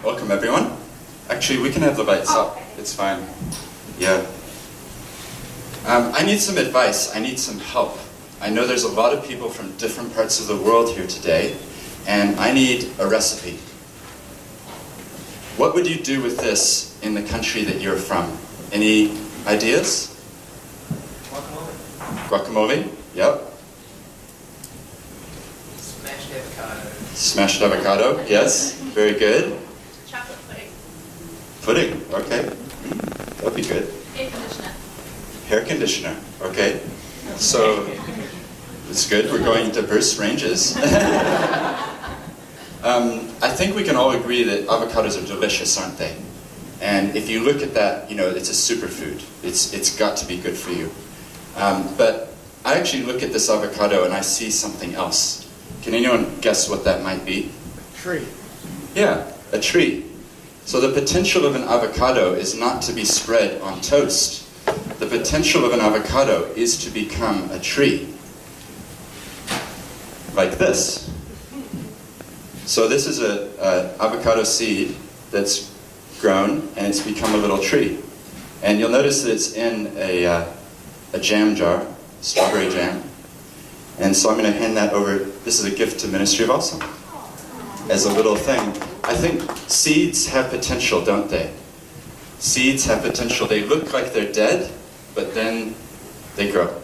Welcome, everyone. Actually, we can have the lights up. It's fine. Yeah. I need some advice. I need some help. I know there's a lot of people from different parts of the world here today, and I need a recipe. What would you do with this in the country that you're from? Any ideas? Guacamole. Guacamole? Yep. Smashed avocado. Smashed avocado? Yes. Very good. Chocolate pudding. Pudding? Okay. That'll be good. Air conditioner. Hair conditioner? Okay. So, it's good. We're going diverse ranges. I think we can all agree that avocados are delicious, aren't they? And if you look at that, you know, it's a superfood. It's got to be good for you. But I actually look at this avocado and I see something else. Can anyone guess what that might be? Tree. Yeah, a tree. So the potential of an avocado is not to be spread on toast. The potential of an avocado is to become a tree. Like this. So this is an avocado seed that's grown and it's become a little tree. And you'll notice that it's in a jam jar, strawberry jam. And so I'm going to hand that over. This is a gift to Ministry of Awesome as a little thing. I think seeds have potential, don't they? Seeds have potential. They look like they're dead, but then they grow.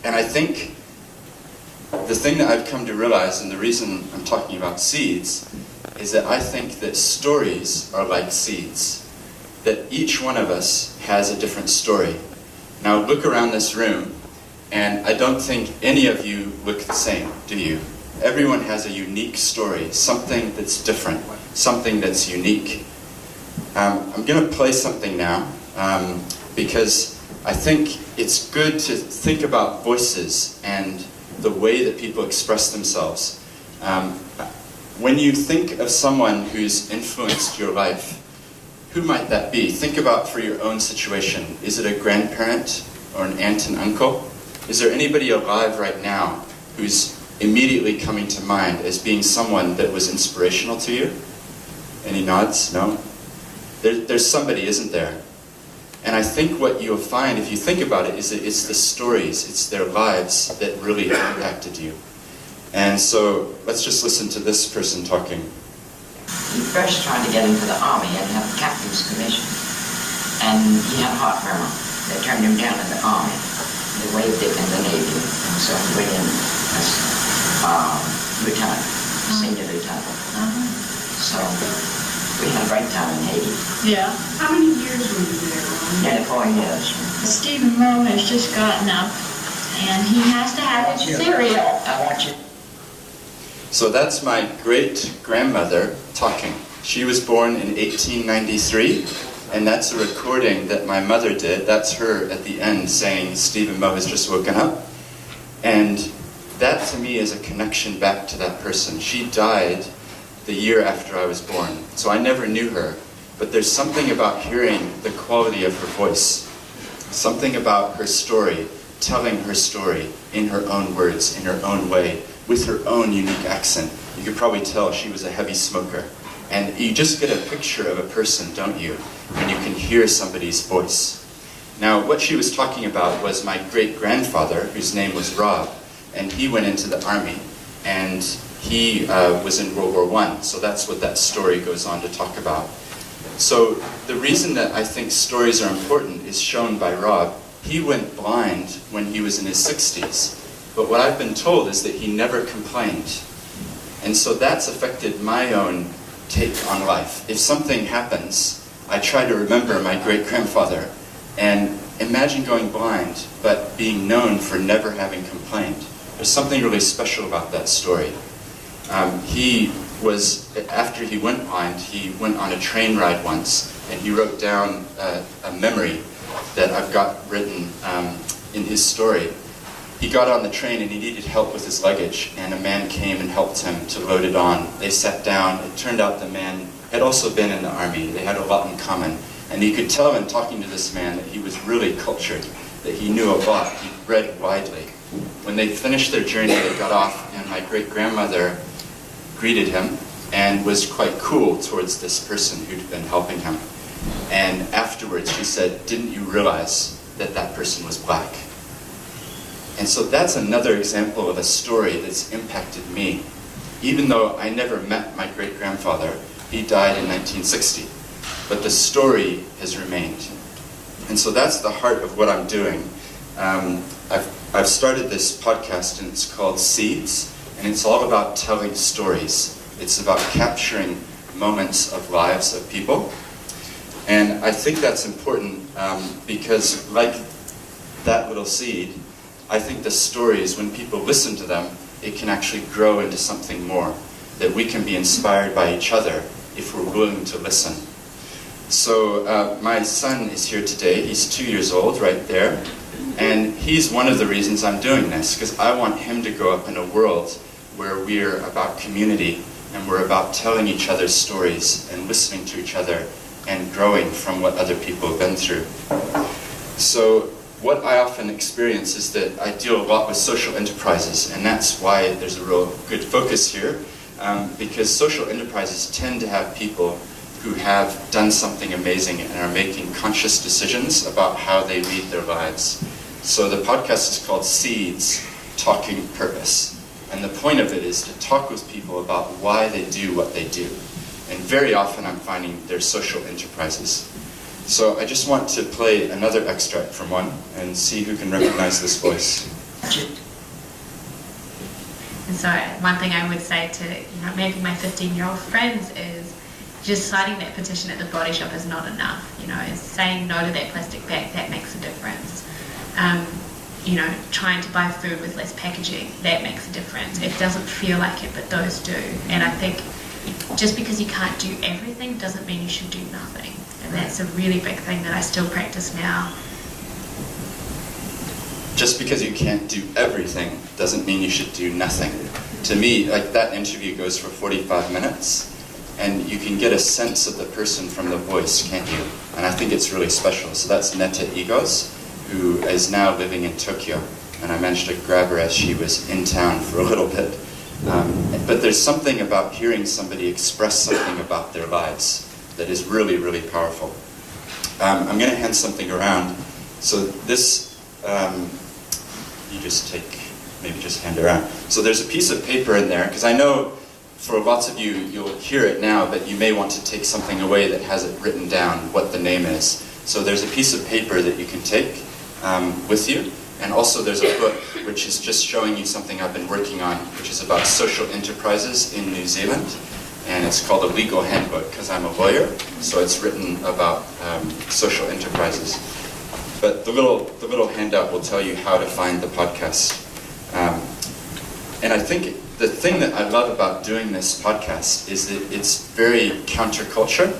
And I think the thing that I've come to realize, and the reason I'm talking about seeds, is that I think that stories are like seeds. That each one of us has a different story. Now look around this room, and I don't think any of you look the same, do you? Everyone has a unique story, something that's different, something that's unique. I'm going to play something now, because I think it's good to think about voices and the way that people express themselves. When you think of someone who's influenced your life, who might that be? Think about for your own situation. Is it a grandparent or an aunt and uncle? Is there anybody alive right now who's immediately coming to mind as being someone that was inspirational to you? Any nods? No? There's somebody, isn't there? And I think what you'll find, if you think about it, is that it's the stories, it's their lives that really impacted you. And so, let's just listen to this person talking. He first tried to get into the army and have a captain's commission. And he had a heart murmur. They turned him down in the army. They waived it in the Navy. And so he went in as lieutenant, senior lieutenant. So we had a great time in Haiti. Yeah. How many years were you there? Nearly 4 years. Stephen Moe has just gotten up, and he has to have his cereal. I want you. So that's my great-grandmother talking. She was born in 1893, and that's a recording that my mother did. That's her at the end saying, Stephen Moe has just woken up. And that to me is a connection back to that person. She died the year after I was born, so I never knew her. But there's something about hearing the quality of her voice, something about her story, telling her story in her own words, in her own way, with her own unique accent. You could probably tell she was a heavy smoker. And you just get a picture of a person, don't you? When you can hear somebody's voice. Now, what she was talking about was my great-grandfather, whose name was Rob, and he went into the army, and he was in World War I, so that's what that story goes on to talk about. So the reason that I think stories are important is shown by Rob. He went blind when he was in his 60s. But what I've been told is that he never complained. And so that's affected my own take on life. If something happens, I try to remember my great-grandfather and imagine going blind, but being known for never having complained. There's something really special about that story. After he went blind, he went on a train ride once, and he wrote down a memory that I've got written in his story. He got on the train and he needed help with his luggage, and a man came and helped him to load it on. They sat down. It turned out the man had also been in the army. They had a lot in common. And you could tell in talking to this man that he was really cultured, that he knew a lot. He read widely. When they finished their journey, they got off, and my great-grandmother greeted him, and was quite cool towards this person who'd been helping him. And afterwards she said, "Didn't you realize that that person was black?" And so that's another example of a story that's impacted me. Even though I never met my great-grandfather, he died in 1960, but the story has remained. And so that's the heart of what I'm doing. I've started this podcast, and it's called Seeds, and it's all about telling stories. It's about capturing moments of lives of people. And I think that's important because, like that little seed, I think the stories, when people listen to them, it can actually grow into something more, that we can be inspired by each other if we're willing to listen. So my son is here today. He's 2 years old, right there. And he's one of the reasons I'm doing this, because I want him to grow up in a world where we're about community and we're about telling each other's stories and listening to each other and growing from what other people have been through. So what I often experience is that I deal a lot with social enterprises, and that's why there's a real good focus here, because social enterprises tend to have people who have done something amazing and are making conscious decisions about how they lead their lives. So the podcast is called Seeds, Talking Purpose. And the point of it is to talk with people about why they do what they do. And very often I'm finding they're social enterprises. So I just want to play another extract from one and see who can recognize this voice. And so one thing I would say to maybe my 15-year-old friends is just signing that petition at the body shop is not enough. Is saying no to that plastic bag, that makes a difference. Trying to buy food with less packaging, that makes a difference. It doesn't feel like it, but those do. And I think just because you can't do everything doesn't mean you should do nothing. And that's a really big thing that I still practice now. Just because you can't do everything doesn't mean you should do nothing. To me, like, that interview goes for 45 minutes, and you can get a sense of the person from the voice, can't you? And I think it's really special. So that's Netta Igos, who is now living in Tokyo. And I managed to grab her as she was in town for a little bit. But there's something about hearing somebody express something about their lives that is really, really powerful. I'm going to hand something around. So this, you just take, maybe just hand it around. So there's a piece of paper in there, because I know for lots of you, you'll hear it now, but you may want to take something away that has it written down, what the name is. So there's a piece of paper that you can take with you. And also there's a book which is just showing you something I've been working on, which is about social enterprises in New Zealand. And it's called a legal handbook, because I'm a lawyer, so it's written about social enterprises. But the little handout will tell you how to find the podcast. And I think the thing that I love about doing this podcast is that it's very counterculture.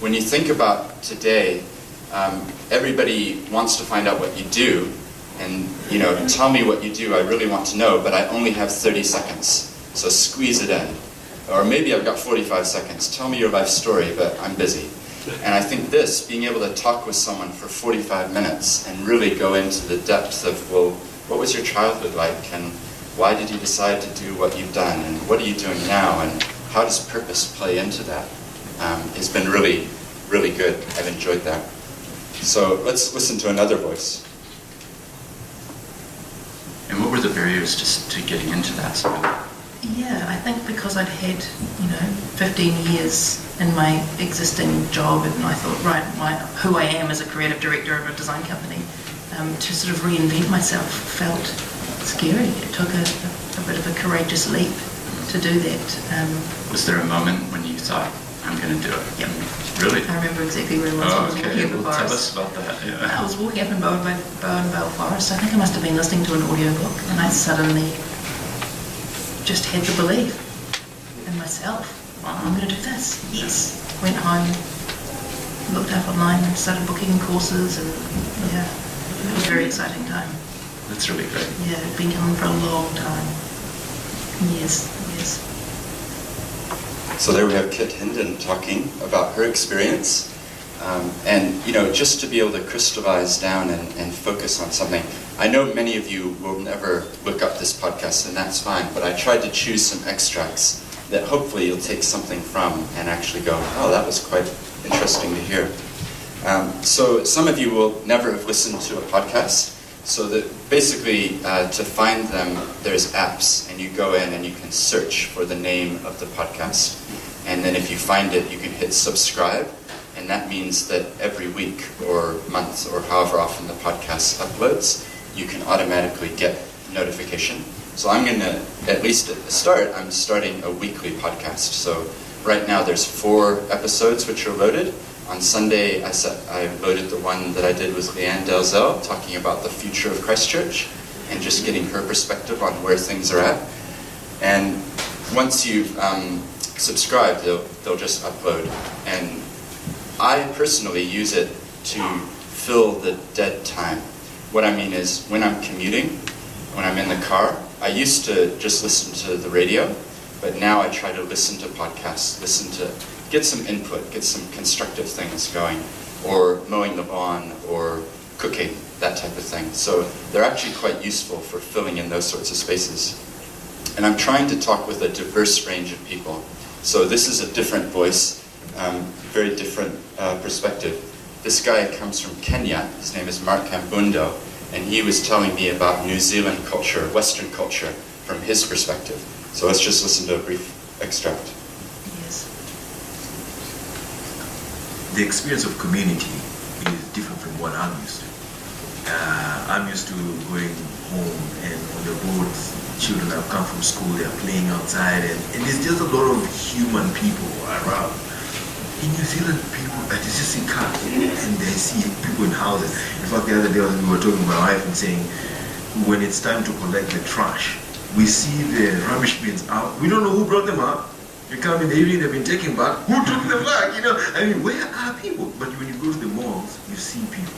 When you think about today, everybody wants to find out what you do, and tell me what you do, I really want to know, but I only have 30 seconds, so squeeze it in. Or maybe I've got 45 seconds, tell me your life story, but I'm busy. And I think this, being able to talk with someone for 45 minutes and really go into the depth of, well, what was your childhood like, and why did you decide to do what you've done, and what are you doing now, and how does purpose play into that, has been really, really good. I've enjoyed that. So let's listen to another voice. And what were the barriers to getting into that? Yeah, I think because I'd had, 15 years in my existing job, and I thought, right, who I am as a creative director of a design company, to sort of reinvent myself felt scary. It took a bit of a courageous leap to do that. Was there a moment when you thought, I'm going to do it? Yep. Really? I remember exactly where it was. I was walking up the Well, tell forest. us about that. Yeah. I was walking up in Bowen Vale Forest. I think I must have been listening to an audiobook, and I suddenly just had the belief in myself. Wow. I'm going to do this. Yes. Went home, looked up online, and started booking courses, and yeah, it was a very exciting time. That's really great. Yeah, it'd been coming for a long time. Years. So there we have Kit Hinden talking about her experience. And just to be able to crystallize down and focus on something. I know many of you will never look up this podcast, and that's fine, but I tried to choose some extracts that hopefully you'll take something from and actually go, oh, that was quite interesting to hear. So some of you will never have listened to a podcast. So that basically, to find them, there's apps, and you go in and you can search for the name of the podcast. And then if you find it, you can hit subscribe, and that means that every week or month or however often the podcast uploads, you can automatically get notification. So I'm going to, at least at the start, I'm starting a weekly podcast. So right now there's 4 episodes which are loaded. On Sunday, I loaded the one that I did with Leanne Dalzell, talking about the future of Christchurch and just getting her perspective on where things are at. And once you've subscribed, they'll just upload. And I personally use it to fill the dead time. What I mean is, when I'm commuting, when I'm in the car, I used to just listen to the radio, but now I try to listen to podcasts, get some input, get some constructive things going, or mowing the lawn, or cooking, that type of thing. So they're actually quite useful for filling in those sorts of spaces. And I'm trying to talk with a diverse range of people. So this is a different voice, very different perspective. This guy comes from Kenya. His name is Mark Kambundo, and he was telling me about New Zealand culture, Western culture, from his perspective. So let's just listen to a brief extract. The experience of community is different from what I'm used to. I'm used to going home, and on the road, children have come from school, they're playing outside, and there's just a lot of human people around. In New Zealand, people, I just see cars, and they see people in houses. In fact, the other day we were talking to my wife and saying, when it's time to collect the trash, we see the rubbish bins out. We don't know who brought them out. You come in the evening, they've been taken back. Who took them back? I mean, where are people? But when you go to the malls, you see people.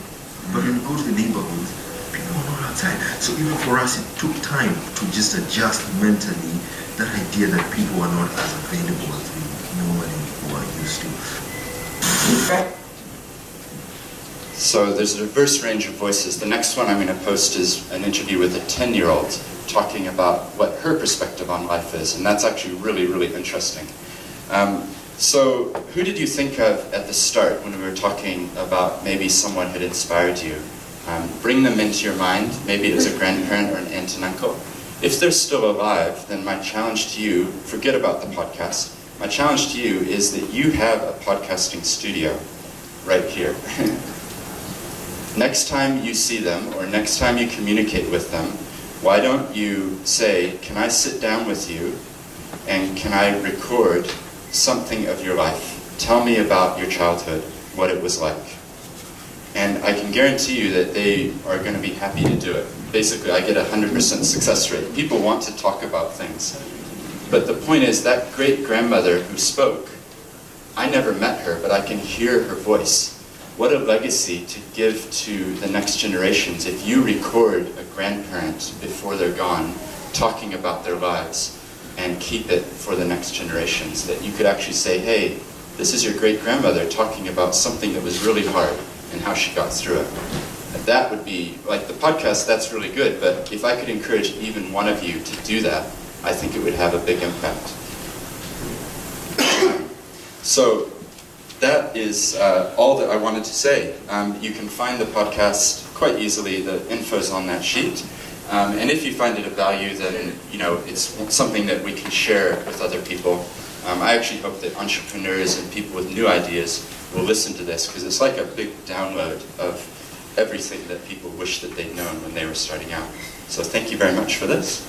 But when you go to the neighborhoods, people are not outside. So even for us, it took time to just adjust mentally that idea that people are not as available as we normally were used to. In fact, So there's a diverse range of voices. The next one I'm going to post is an interview with a 10-year-old talking about what her perspective on life is, and that's actually really, really interesting. So who did you think of at the start when we were talking about maybe someone had inspired you? Bring them into your mind. Maybe it was a grandparent or an aunt and uncle. If they're still alive, then my challenge to you, forget about the podcast, my challenge to you is that you have a podcasting studio right here. Next time you see them, or next time you communicate with them, why don't you say, can I sit down with you and can I record something of your life? Tell me about your childhood, what it was like. And I can guarantee you that they are going to be happy to do it. Basically, I get a 100% success rate. People want to talk about things. But the point is, that great-grandmother who spoke, I never met her, but I can hear her voice. What a legacy to give to the next generations if you record a grandparent before they're gone talking about their lives and keep it for the next generations. That you could actually say, hey, this is your great-grandmother talking about something that was really hard and how she got through it. And that would be, like the podcast, that's really good, but if I could encourage even one of you to do that, I think it would have a big impact. So that is all that I wanted to say. You can find the podcast quite easily. The info's on that sheet. And if you find it of value, then it's something that we can share with other people. I actually hope that entrepreneurs and people with new ideas will listen to this, because it's like a big download of everything that people wish that they'd known when they were starting out. So thank you very much for this.